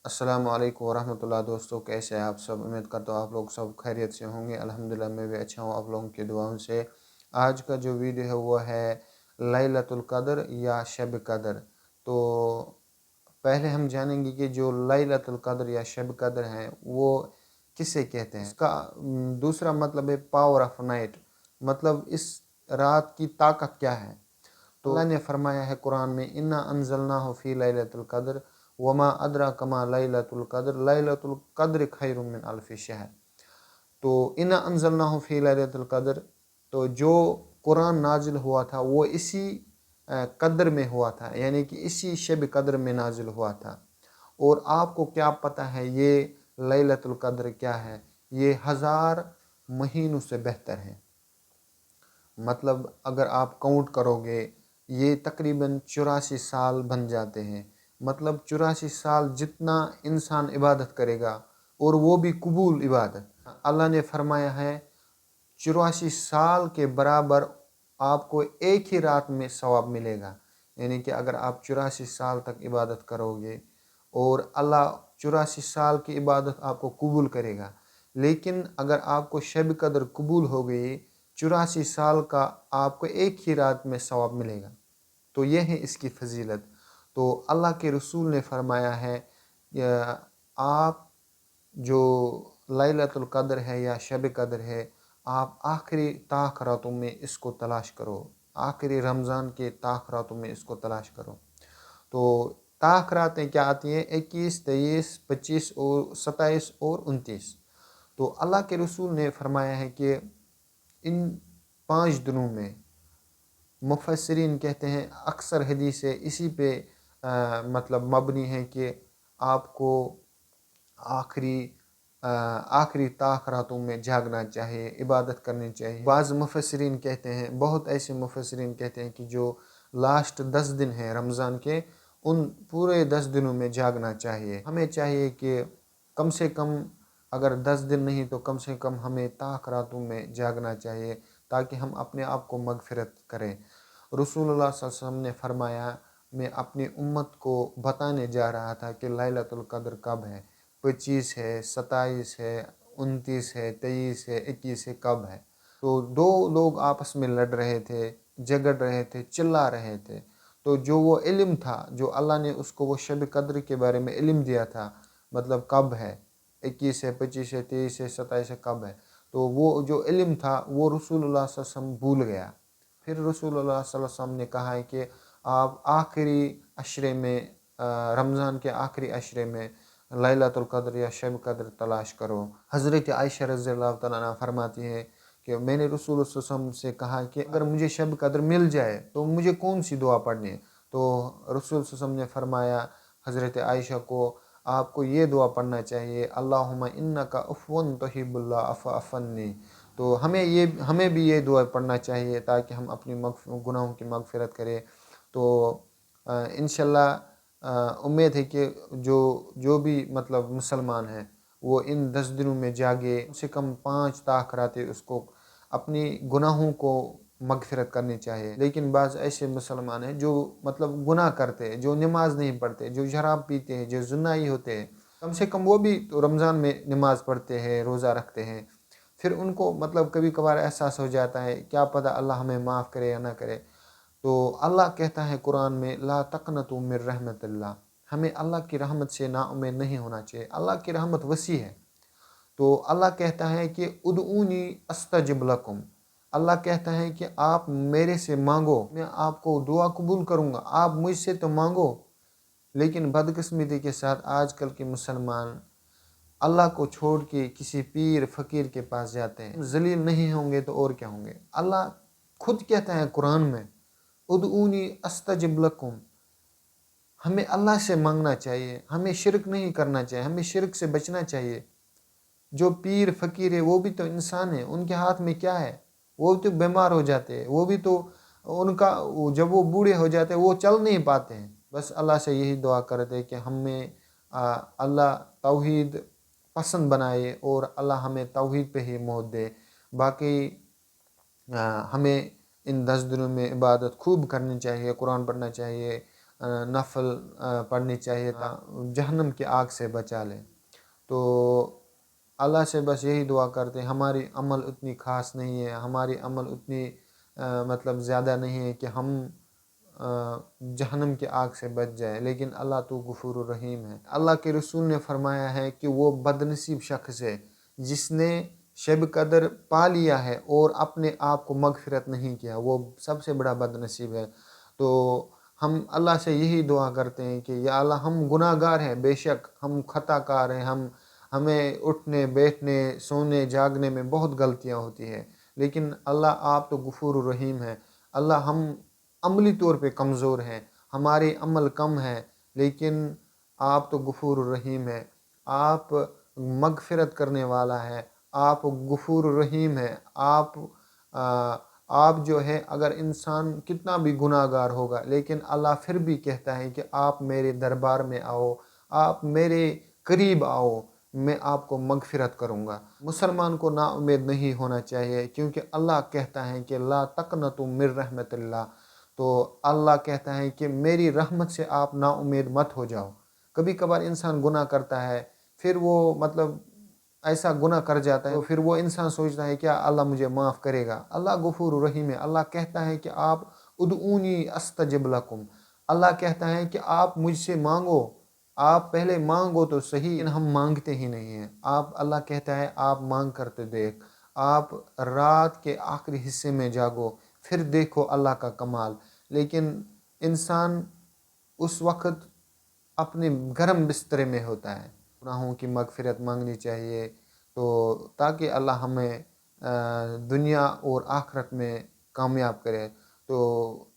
अस्सलाम वालेकुम वरहमतुल्लाह। दोस्तों, कैसे हैं आप सब? उम्मीद करता हूँ आप लोग सब खैरियत से होंगे। अल्हम्दुलिल्लाह मैं भी अच्छा हूँ आप लोगों की दुआओं से। आज का जो वीडियो है वो है लैलतुल क़द्र या शब कद्र। तो पहले हम जानेंगे कि जो लैलतुल क़द्र या शब कद्र हैं वो किसे कहते हैं। इसका दूसरा मतलब है पावर ऑफ नाइट, मतलब इस रात की ताकत क्या है। तो अल्लाह ने फरमाया है कुरान में, इन्ना अंज़लनाहु फ़ी लैलतुल क़द्र वमा अदराका मा लैलतुल क़द्र लैलतुल क़द्र खैरुम मिन अल्फ़ि शहर। तो इन्ना अंज़लनाहु फ़ी लैलतुल क़द्र, तो जो कुरान नाजिल हुआ था वो इसी कद्र में हुआ था, यानी कि इसी शब कद्र में नाजिल हुआ था। और आपको क्या पता है ये लैलतुल क़द्र क्या है? ये 1000 महीनों से बेहतर है। मतलब अगर आप काउंट करोगे ये तकरीबन 84 साल बन जाते हैं। मतलब 84 साल जितना इंसान इबादत करेगा, और वो भी कबूल इबादत। अल्लाह ने फरमाया है 84 साल के बराबर आपको एक ही रात में सवाब मिलेगा। यानी कि अगर आप 84 साल तक इबादत करोगे और अल्लाह 84 साल की इबादत आपको कबूल करेगा, लेकिन अगर आपको शब कद्र कबूल हो गई 84 साल का आपको एक ही रात में सवाब मिलेगा। तो ये है इसकी फजीलत। तो अल्लाह के रसूल ने फरमाया है आप जो लैलतुल क़द्र है या शब कद्र है, आप आखिरी ताक रातों में इसको तलाश करो, आखिरी रमज़ान के ताक रातों में इसको तलाश करो। तो ताक रातें क्या आती हैं? 21, 23, 25 और 27 और 29। तो अल्लाह के रसूल ने फरमाया है कि इन 5 दिनों में, मुफस्सिरीन कहते हैं अक्सर हदीसें इसी पे मतलब मबनी है कि आपको आखिरी आखिरी ताक रातों में जागना चाहिए, इबादत करनी चाहिए। बाज़ मुफस्सिरीन कहते हैं, बहुत ऐसे मुफस्सिरीन कहते हैं कि जो लास्ट 10 दिन हैं रमज़ान के, उन पूरे 10 दिनों में जागना चाहिए। हमें चाहिए कि कम से कम अगर 10 दिन नहीं तो कम से कम हमें ताक रातों में जागना चाहिए, ताकि हम अपने आप को मगफिरत करें। रसूलुल्लाह सल्लल्लाहु अलैहि वसल्लम ने फरमाया, मैं अपनी उम्मत को बताने जा रहा था कि लैलतुल क़द्र कब है। 25 है, 27 है, 29 है, 23 है, 21 है, कब है। तो दो लोग आपस में लड़ रहे थे, झगड़ रहे थे, चिल्ला रहे थे। तो जो वो इल्म था, जो अल्लाह ने उसको वो शब कद्र के बारे में इल्म दिया था, मतलब कब है, 21 है, 25 है, 23 है, 27 है, कब है, तो वो जो इल्म था वो रसूलुल्लाह सल्लल्लाहु अलैहि वसल्लम भूल गया। फिर रसूलुल्लाह सल्लल्लाहु अलैहि वसल्लम ने कहा है कि आप आखिरी अशरे में, रमज़ान के आखिरी अशरे में लैलतुल क़द्र या शब कद्र तलाश करो। हज़रत आयशा रज़ियल्लाहु तआला अन्हा फरमाती हैं कि मैंने रसूल सल्लल्लाहु अलैहि वसल्लम से कहा कि अगर मुझे शब कद्र मिल जाए तो मुझे कौन सी दुआ पढ़नी है। तो रसूल सल्लल्लाहु अलैहि वसल्लम ने फरमाया हज़रत आयशा को, आपको ये दुआ पढ़ना चाहिए, अल्लाहुम्मा इन्नका अफ़्वन तुहिब्बुल अफ़्व अफ़्वन्नी। तो हमें भी ये दुआ पढ़ना चाहिए ताकि हम अपनी गुनाहों की मग़फ़िरत करें। तो इंशाल्लाह उम्मीद है कि जो जो भी मतलब मुसलमान हैं वो इन 10 दिनों में जागे, कम से कम 5 ताक रातें उसको अपनी गुनाहों को मग़फ़िरत करनी चाहिए। लेकिन बाज़ ऐसे मुसलमान हैं जो मतलब गुनाह करते हैं, जो नमाज नहीं पढ़ते, जो शराब पीते हैं, जो ज़िनाई होते हैं, कम से कम वो भी तो रमज़ान में नमाज पढ़ते हैं, रोज़ा रखते हैं। फिर उनको मतलब कभी कभार एहसास हो जाता है, क्या पता अल्लाह हमें माफ़ करे या ना करे। तो अल्लाह कहता है कुरान में, ला तक़नतु मिन रहमतिल्लाह, हमें अल्लाह की रहमत से नाउम्मीद नहीं होना चाहिए। अल्लाह की रहमत वसी है। तो अल्लाह कहता है कि उदऊनी अस्तजिब लकुम, अल्लाह कहता है कि आप मेरे से मांगो, मैं आपको दुआ कबूल करूँगा। आप मुझसे तो मांगो। लेकिन बदकिस्मती के साथ आजकल के मुसलमान अल्लाह को छोड़ के किसी पीर फ़कीर के पास जाते हैं। ज़लील नहीं होंगे तो और क्या होंगे। अल्लाह खुद कहता है कुरान में, उदऊनी अस्तजिब लकुम, हमें अल्लाह से मांगना चाहिए, हमें शिरक नहीं करना चाहिए, हमें शिरक से बचना चाहिए। जो पीर फ़कीर है वो भी तो इंसान है, उनके हाथ में क्या है, वो तो बीमार हो जाते हैं, वो भी तो उनका जब वो बूढ़े हो जाते हैं वो चल नहीं पाते हैं। बस अल्लाह से यही दुआ करते हैं कि हमें अल्लाह तौहीद पसंद बनाए और अल्लाह हमें तौहीद पे ही मौत दे। बाकी हमें इन 10 दिनों में इबादत खूब करनी चाहिए, कुरान पढ़ना चाहिए, نفل پڑھنی چاہیے جہنم کی آگ سے بچا لے۔ تو اللہ سے بس یہی دعا کرتے ہیں، ہماری عمل اتنی خاص نہیں ہے، ہماری عمل اتنی مطلب زیادہ نہیں ہے کہ ہم جہنم کی آگ سے بچ جائے، لیکن اللہ تو غفور الرحیم ہے۔ اللہ کے رسول نے فرمایا ہے کہ وہ بدنصیب شخص ہے جس نے شب قدر پا لیا ہے اور اپنے آپ کو مغفرت نہیں کیا، وہ سب سے بڑا بدنصیب ہے۔ تو ہم اللہ سے یہی دعا کرتے ہیں کہ یا اللہ ہم گناہ گار ہیں، بے شک ہم خطا کار ہیں، ہمیں اٹھنے بیٹھنے سونے جاگنے میں بہت غلطیاں ہوتی ہیں، لیکن اللہ آپ تو غفور الرحیم ہے۔ اللہ ہم عملی طور پہ کمزور ہیں، ہمارے عمل کم ہے، لیکن آپ تو غفور الرحیم ہے، آپ مغفرت کرنے والا ہے، آپ غفور الرحیم ہے۔ آپ جو ہے اگر انسان کتنا بھی گناہ گار ہوگا، لیکن اللہ پھر بھی کہتا ہے کہ آپ میرے دربار میں آؤ، آپ میرے قریب آؤ، میں آپ کو مغفرت کروں گا۔ مسلمان کو نا امید نہیں ہونا چاہیے، کیونکہ اللہ کہتا ہے کہ لا تقنطوا من رحمت اللہ، تو اللہ کہتا ہے کہ میری رحمت سے آپ نا امید مت ہو جاؤ۔ کبھی کبھار انسان گناہ کرتا ہے، پھر وہ مطلب ایسا گناہ کر جاتا ہے تو پھر وہ انسان سوچتا ہے کیا اللہ مجھے معاف کرے گا؟ اللہ غفور الرحیم ہے۔ اللہ کہتا ہے کہ آپ ادعونی استجب لکم، اللہ کہتا ہے کہ آپ مجھ سے مانگو، آپ پہلے مانگو تو صحیح، لیکن ہم مانگتے ہی نہیں ہیں۔ اللہ کہتا ہے آپ مانگ کرتے دیکھ، آپ رات کے آخری حصے میں جاگو، پھر دیکھو اللہ کا کمال۔ لیکن انسان اس وقت اپنے گرم بسترے میں ہوتا ہے۔ گناہوں کی مغفرت مانگنی چاہیے تو تاکہ اللہ ہمیں دنیا اور آخرت میں کامیاب کرے۔ تو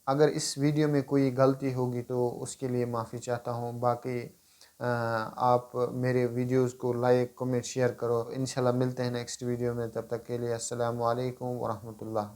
اگر اس ویڈیو میں کوئی غلطی ہوگی تو اس کے لیے معافی چاہتا ہوں۔ باقی آپ میرے ویڈیوز کو لائک کمنٹ شیئر کرو۔ انشاءاللہ ملتے ہیں نیکسٹ ویڈیو میں، تب تک کے لیے السلام علیکم ورحمۃ اللہ۔